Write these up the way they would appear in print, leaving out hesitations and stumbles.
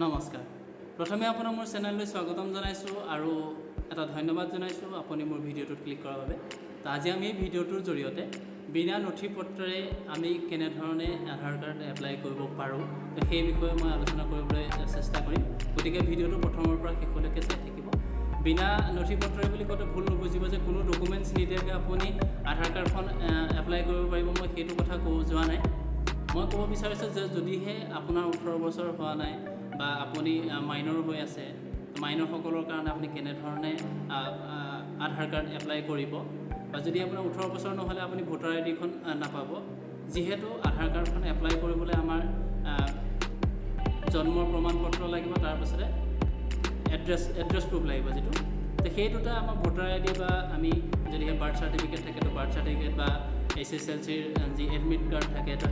নমস্কাৰ প্ৰথমে আপোনাক মোৰ চেনেললৈ স্বাগতম জনাইছোঁ আৰু এটা ধন্যবাদ জনাইছোঁ আপুনি মোৰ ভিডিঅ'টোত ক্লিক কৰাৰ বাবে। তো আজি আমি এই ভিডিঅ'টোৰ জৰিয়তে বিনা নথিপত্ৰৰে আমি কেনেধৰণে আধাৰ কাৰ্ড এপ্লাই কৰিব পাৰোঁ তো সেই বিষয়ে মই আলোচনা কৰিবলৈ চেষ্টা কৰিম। গতিকে ভিডিঅ'টো প্ৰথমৰ পৰা শেষলৈকে চাই থাকিব। বিনা নথিপত্ৰৰে বুলি কওঁতে ভুল নুবুজিব যে কোনো ডকুমেণ্টছ নিদিয়াকৈ আপুনি আধাৰ কাৰ্ডখন এপ্লাই কৰিব পাৰিব, মই সেইটো কথা ক'ব যোৱা নাই। মই ক'ব বিচাৰিছোঁ যে যদিহে আপোনাৰ 18 বছৰ হোৱা নাই বা আপুনি মাইনৰ হৈ আছে, মাইনৰসকলৰ কাৰণে আপুনি কেনেধৰণে আধাৰ কাৰ্ড এপ্লাই কৰিব, বা যদি আপোনাৰ 18 বছৰ নহ'লে আপুনি ভোটাৰ আইডিখন নাপাব। যিহেতু আধাৰ কাৰ্ডখন এপ্লাই কৰিবলৈ আমাৰ জন্মৰ প্ৰমাণপত্ৰ লাগিব, তাৰপিছতে এড্ৰেছ প্ৰুফ লাগিব যিটো, তো সেই দুটা আমাৰ ভোটাৰ আইডি বা আমি যদিহে বাৰ্থ চাৰ্টিফিকেট থাকে তো বাৰ্থ চাৰ্টিফিকেট বা SSLCৰ যি এডমিট কাৰ্ড থাকে তো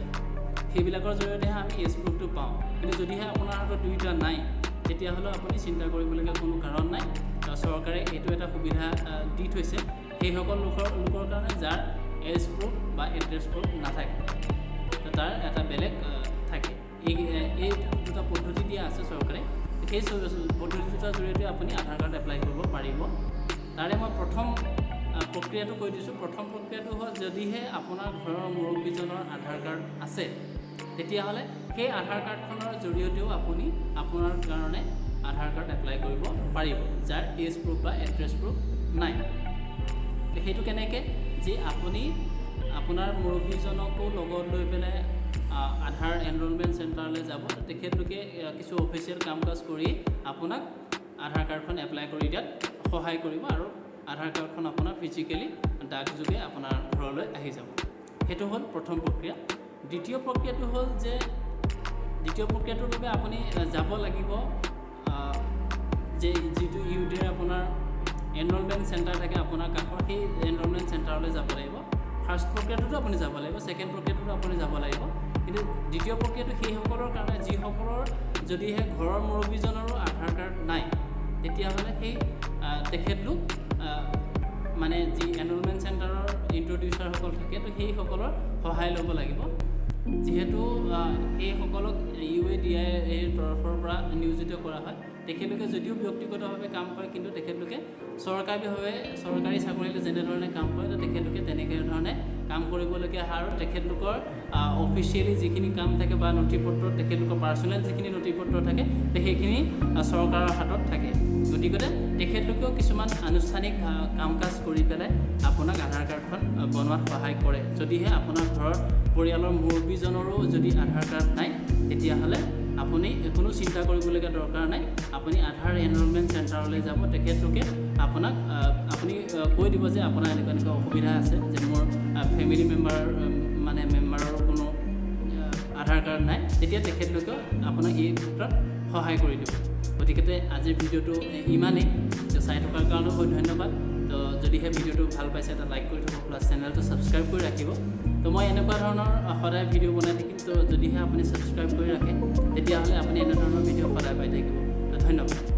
সেইবিলাকৰ জৰিয়তেহে আমি এজ প্ৰুফটো পাওঁ। কিন্তু যদিহে আপোনাৰ হাতত দুইটা নাই তেতিয়াহ'লে আপুনি চিন্তা কৰিবলগীয়া কোনো কাৰণ নাই। চৰকাৰে এইটো এটা সুবিধা দি থৈছে সেইসকল লোকৰ কাৰণে যাৰ এজ প্ৰুফ বা এড্ৰেছ প্ৰুফ নাথাকে, তো তাৰ এটা বেলেগ থাকে। এই দুটা পদ্ধতি দিয়া আছে চৰকাৰে, সেই পদ্ধতি দুটাৰ জৰিয়তে আপুনি আধাৰ কাৰ্ড এপ্লাই কৰিব পাৰিব। তাৰে মই প্ৰথম প্ৰক্ৰিয়াটো কৈ দিছোঁ। প্ৰথম প্ৰক্ৰিয়াটো হ'ল যদিহে আপোনাৰ ঘৰৰ মুৰব্বীজনৰ আধাৰ কাৰ্ড আছে তেতিয়াহ'লে সেই আধাৰ কাৰ্ডখনৰ জৰিয়তেও আপুনি আপোনাৰ কাৰণে আধাৰ কাৰ্ড এপ্লাই কৰিব পাৰিব যাৰ এজ প্ৰুফ বা এড্ৰেছ প্ৰুফ নাই। সেইটো কেনেকৈ, যে আপুনি আপোনাৰ মুৰব্বীজনকো লগত লৈ পেলাই আধাৰ এনৰোলমেণ্ট চেণ্টাৰলৈ যাব, তেখেতলোকে কিছু অফিচিয়েল কাম কাজ কৰি আপোনাক আধাৰ কাৰ্ডখন এপ্লাই কৰি দিয়াত সহায় কৰিব আৰু আধাৰ কাৰ্ডখন আপোনাৰ ফিজিকেলি ডাকযোগে আপোনাৰ ঘৰলৈ আহি যাব। সেইটো হ'ল প্ৰথম প্ৰক্ৰিয়া। দ্বিতীয় প্ৰক্ৰিয়াটো হ'ল যে দ্বিতীয় প্ৰক্ৰিয়াটোৰ বাবে আপুনি যাব লাগিব যে যিটো UDৰ আপোনাৰ এনৰোলমেণ্ট চেণ্টাৰ থাকে আপোনাৰ কাষৰ, সেই এনৰোলমেণ্ট চেণ্টাৰলৈ যাব লাগিব। ফাৰ্ষ্ট প্ৰক্ৰিয়াটোতো আপুনি যাব লাগিব, ছেকেণ্ড প্ৰক্ৰিয়াটোতো আপুনি যাব লাগিব। কিন্তু দ্বিতীয় প্ৰক্ৰিয়াটো সেইসকলৰ কাৰণে যিসকলৰ যদিহে ঘৰৰ মুৰব্বীজনৰো আধাৰ কাৰ্ড নাই তেতিয়াহ'লে সেই তেখেতলোক মানে যি এনৰোলমেণ্ট চেণ্টাৰৰ ইণ্ট্ৰডিউচাৰসকল থাকে তো সেইসকলৰ সহায় ল'ব লাগিব। যিহেতু সেইসকলক UADIAৰ তৰফৰ পৰা নিয়োজিত কৰা হয়, তেখেতলোকে যদিও ব্যক্তিগতভাৱে কাম কৰে কিন্তু তেখেতলোকে চৰকাৰী চাকৰিলৈ যেনেধৰণে কাম কৰে তো তেখেতলোকে তেনেকৈ ধৰণে কাম কৰিবলগীয়া হয় আৰু তেখেতলোকৰ অফিচিয়েলি যিখিনি কাম থাকে বা নথিপত্ৰ, তেখেতলোকৰ পাৰ্চনেল যিখিনি নথিপত্ৰ থাকে সেইখিনি চৰকাৰৰ হাতত থাকে। গতিকে তেখেতলোকেও কিছুমান আনুষ্ঠানিক কাম কাজ কৰি পেলাই আপোনাক আধাৰ কাৰ্ডখন বনোৱাত সহায় কৰে। যদিহে আপোনাৰ ঘৰৰ পৰিয়ালৰ মুৰব্বীজনৰো যদি আধাৰ কাৰ্ড নাই তেতিয়াহ'লে আপুনি কোনো চিন্তা কৰিবলগীয়া দৰকাৰ নাই। আপুনি আধাৰ এনৰোলমেণ্ট চেণ্টাৰলৈ যাব, তেখেতলোকে আপোনাক আপুনি কৈ দিব যে আপোনাৰ এনেকুৱা অসুবিধা আছে, যে মোৰ ফেমিলি মেম্বাৰৰ কোনো আধাৰ কাৰ্ড নাই, তেতিয়া তেখেতলোকেও আপোনাক এই ক্ষেত্ৰত সহায় কৰি দিব। গতিকে আজিৰ ভিডিঅ'টো ইমানেই। চাই থকাৰ কাৰণেও বহুত ধন্যবাদ। তো যদিহে ভিডিঅ'টো ভাল পাইছে এটা লাইক কৰি থ'ব, প্লাছ চেনেলটো ছাবস্ক্ৰাইব কৰি ৰাখিব। তো মই এনেকুৱা ধৰণৰ সদায় ভিডিঅ' বনাই থাকিম। তো যদিহে আপুনি ছাবস্ক্ৰাইব কৰি ৰাখে তেতিয়াহ'লে আপুনি এনেধৰণৰ ভিডিঅ' সদায় পাই থাকিব। তো ধন্যবাদ।